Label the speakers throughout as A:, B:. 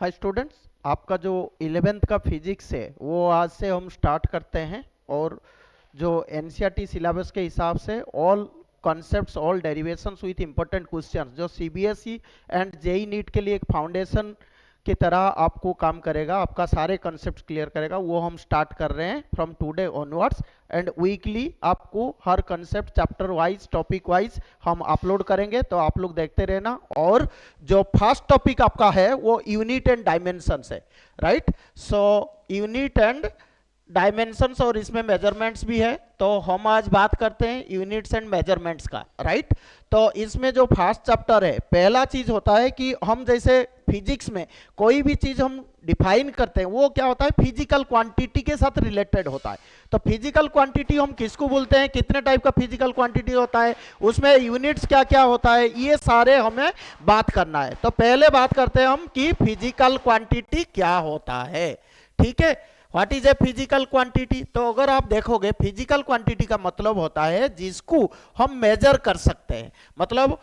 A: Hi students, आपका जो 11th का फिजिक्स है वो आज से हम स्टार्ट करते हैं। और जो एनसीईआरटी सिलेबस के हिसाब से all concepts, all derivations with important questions जो सीबीएसई एंड जेई नीट के लिए एक फाउंडेशन की तरह आपको काम करेगा, आपका सारे कॉन्सेप्ट्स क्लियर करेगा, वो हम स्टार्ट कर रहे हैं from today onwards. And weekly आपको हर concept chapter wise, topic wise हम अपलोड करेंगे, तो आप लोग देखते रहना। और जो फर्स्ट टॉपिक आपका है वो यूनिट एंड डायमेंशंस है, right. So unit and dimensions और इसमें मेजरमेंट्स भी है, तो हम आज बात करते हैं यूनिट्स एंड मेजरमेंट्स का, राइट। तो इसमें जो फर्स्ट चैप्टर है, पहला चीज होता है कि हम जैसे फिजिक्स में कोई भी चीज हम डिफाइन करते हैं वो क्या होता है, फिजिकल क्वांटिटी के साथ रिलेटेड होता है। तो फिजिकल क्वांटिटी हम किसको बोलते हैं, कितने टाइप का फिजिकल क्वांटिटी होता है, उसमें यूनिट्स क्या क्या होता है, ये सारे हमें बात करना है। तो पहले बात करते हैं हम कि फिजिकल क्वांटिटी क्या होता है, ठीक है। What is a physical quantity? तो अगर आप देखोगे फिजिकल क्वांटिटी का मतलब होता है जिसको हम मेजर कर सकते हैं, मतलब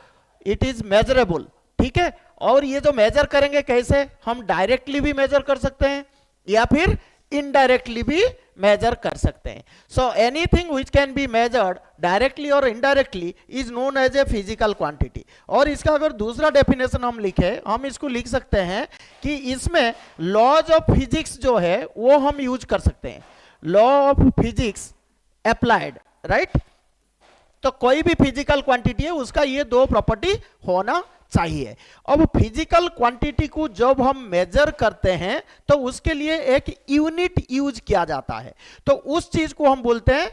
A: इट इज मेजरेबल, ठीक है। और ये जो मेजर करेंगे कैसे, हम डायरेक्टली भी मेजर कर सकते हैं या फिर इनडायरेक्टली भी मेजर कर सकते हैं। So anything which can be measured directly और indirectly is known as a physical quantity. और इसका अगर दूसरा डेफिनेशन हम लिखे, हम इसको लिख सकते हैं कि इसमें लॉज ऑफ फिजिक्स जो है वो हम यूज कर सकते हैं, law of physics applied, right. तो कोई भी फिजिकल क्वांटिटी है उसका ये दो प्रॉपर्टी होना चाहिए। अब फिजिकल क्वांटिटी को जब हम मेजर करते हैं तो उसके लिए एक यूनिट यूज किया जाता है, तो उस चीज को हम बोलते हैं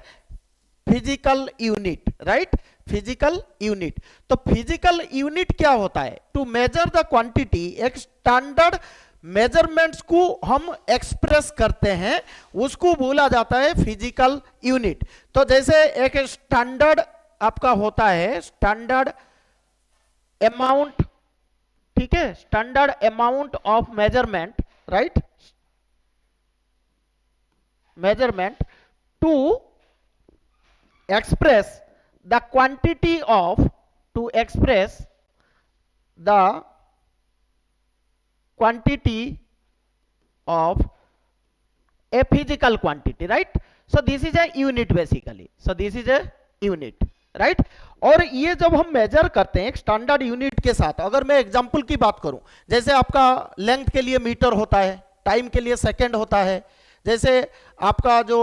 A: physical unit, right. Physical unit. तो फिजिकल यूनिट क्या होता है, टू मेजर द क्वांटिटी, एक स्टैंडर्ड मेजरमेंट्स को हम एक्सप्रेस करते हैं, उसको बोला जाता है फिजिकल यूनिट। तो जैसे एक स्टैंडर्ड आपका होता है स्टैंडर्ड अमाउंट, ठीक है, standard amount of measurement, right, measurement to express the quantity of, to express the quantity of a physical quantity, right. So this is a unit basically, so this is a unit, right. और ये जब हम major करते हैं एक standard unit के साथ, अगर मैं एग्जांपल की बात करूं, जैसे आपका लेंथ के लिए मीटर होता है, टाइम के लिए सेकंड होता है, जैसे आपका जो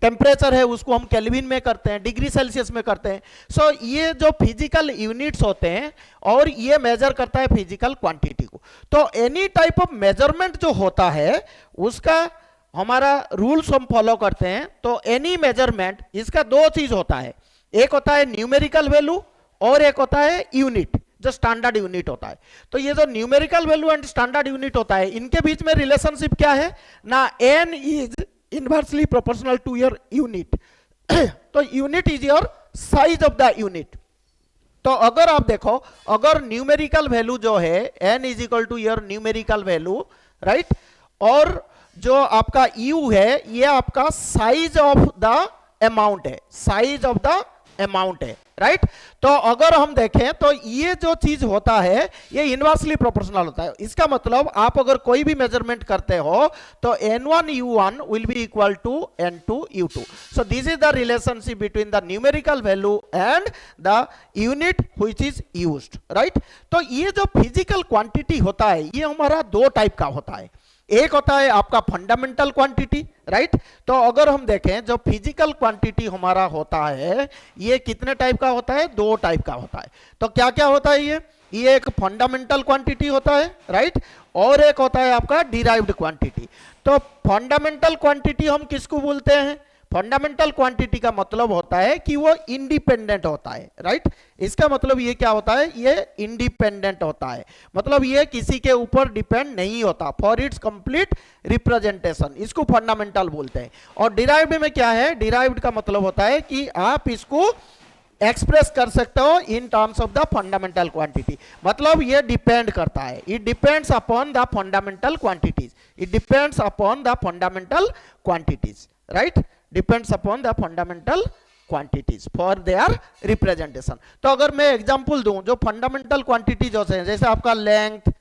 A: टेम्परेचर है उसको हम केल्विन में करते हैं, डिग्री सेल्सियस में करते हैं। सो ये जो फिजिकल यूनिट्स होते हैं और ये मेजर करता है फिजिकल क्वांटिटी को। तो एनी टाइप ऑफ मेजरमेंट जो होता है उसका हमारा रूल्स हम फॉलो करते हैं। तो एनी मेजरमेंट, इसका दो चीज होता है, एक होता है न्यूमेरिकल वैल्यू और एक होता है यूनिट, जो स्टैंडर्ड यूनिट होता है। तो ये जो numerical value and standard unit होता है, इनके बीच में रिलेशनशिप क्या है ना, N is inversely proportional to your unit. तो unit is your size of the unit. तो अगर आप देखो, अगर न्यूमेरिकल वैल्यू जो है N is equal to your numerical value, right, और जो आपका यू है ये आपका साइज ऑफ द अमाउंट है, साइज ऑफ द अमाउंट है, राइट। तो अगर हम देखें तो ये जो चीज होता है ये इनवर्सली प्रोपोर्शनल होता है। इसका मतलब आप अगर कोई भी मेजरमेंट करते हो तो n1 u1 will be equal to n2 u2। So this is the relationship between the numerical value and the unit which is used, right. तो ये जो फिजिकल क्वांटिटी होता है ये हमारा दो टाइप का होता है, एक होता है आपका फंडामेंटल क्वांटिटी, राइट। तो अगर हम देखें जो फिजिकल क्वांटिटी हमारा होता है ये कितने टाइप का होता है, दो टाइप का होता है। तो क्या क्या होता है ये एक फंडामेंटल क्वांटिटी होता है, राइट, और एक होता है आपका डिराइव्ड क्वांटिटी। तो फंडामेंटल क्वांटिटी हम किसको बोलते हैं, फंडामेंटल क्वांटिटी का मतलब होता है कि वो इंडिपेंडेंट होता है, राइट। इसका मतलब ये क्या होता है, ये इंडिपेंडेंट होता है, मतलब ये किसी के ऊपर डिपेंड नहीं होता फॉर इट्स कंप्लीट रिप्रेजेंटेशन, इसको फंडामेंटल बोलते हैं। और डिराइव्ड में क्या है, डिराइव्ड का मतलब होता है कि आप इसको एक्सप्रेस कर सकते हो in terms of the fundamental quantity, मतलब ये डिपेंड करता है, it depends upon the fundamental quantities, it depends upon the fundamental quantities, right, depends upon the fundamental quantities for their representation. तो अगर मैं एग्जांपल दूं जो फंडामेंटल क्वांटिटी जो है, जैसे आपका लेंथ,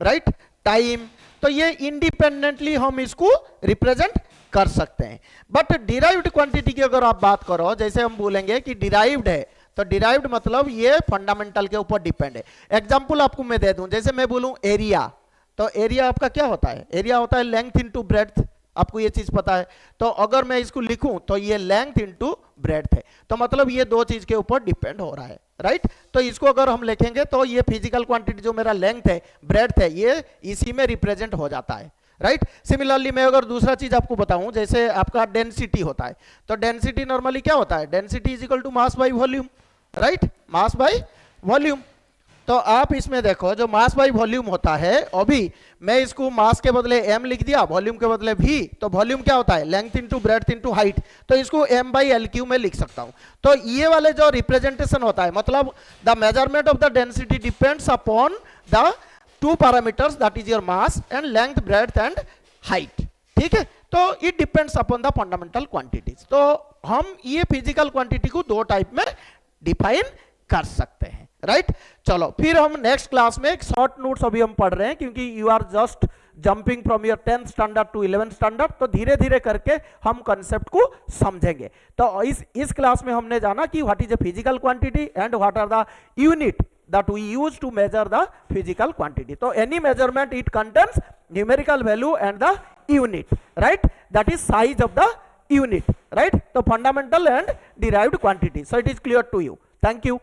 A: राइट, टाइम। तो ये इंडिपेंडेंटली हम इसको रिप्रेजेंट कर सकते हैं। बट डिराइव्ड क्वांटिटी की अगर आप बात करो, जैसे हम बोलेंगे कि डिराइव्ड है, तो डिराइव्ड मतलब ये फंडामेंटल के ऊपर डिपेंड है। एग्जांपल आपको मैं दे दूं, जैसे मैं बोलूं एरिया, तो एरिया आपका क्या होता है? एरिया होता है लेंथ इनटू ब्रेड्थ, आपको ये चीज पता है। तो अगर मैं इसको लिखूं तो ये लेंथ इनटू ब्रेड्थ है, तो मतलब ये दो चीज के ऊपर डिपेंड हो रहा है, राइट। तो इसको अगर हम लिखेंगे तो ये फिजिकल क्वांटिटी जो मेरा लेंथ है, ब्रेड्थ है, ये इसी में रिप्रेजेंट हो जाता है, राइट। सिमिलरली मैं अगर दूसरा चीज आपको बताऊं, जैसे आपका डेंसिटी होता है, तो डेंसिटी नॉर्मली क्या होता है? Density is equal to mass by volume, right, mass by volume. तो आप इसमें देखो, जो मास बाई वॉल्यूम होता है, अभी मैं इसको मास के बदले m लिख दिया, वॉल्यूम के बदले v, तो वॉल्यूम क्या होता है? Length into breadth into height, तो इसको m बाई एल क्यू में लिख सकता हूं। तो ये वाले जो रिप्रेजेंटेशन होता है, मतलब the measurement of the density depends upon the two parameters, that is your mass and length, breadth and height, ठीक है। तो it depends upon the fundamental quantities. तो हम ये फिजिकल क्वांटिटी को दो टाइप में डिफाइन कर सकते हैं, राइट। चलो फिर हम नेक्स्ट क्लास में एक शॉर्ट नोट्स अभी हम पढ़ रहे हैं, क्योंकि you are just jumping from your 10th standard to 11th standard, तो धीरे धीरे करके हम कंसेप्ट को समझेंगे। तो इस क्लास में हमने जाना कि what is a physical quantity and what are the unit that we use to measure the physical quantity. So any measurement, it contains numerical value and the unit, right, that is size of the unit, right. So fundamental and derived quantity. So it is clear to you. Thank you.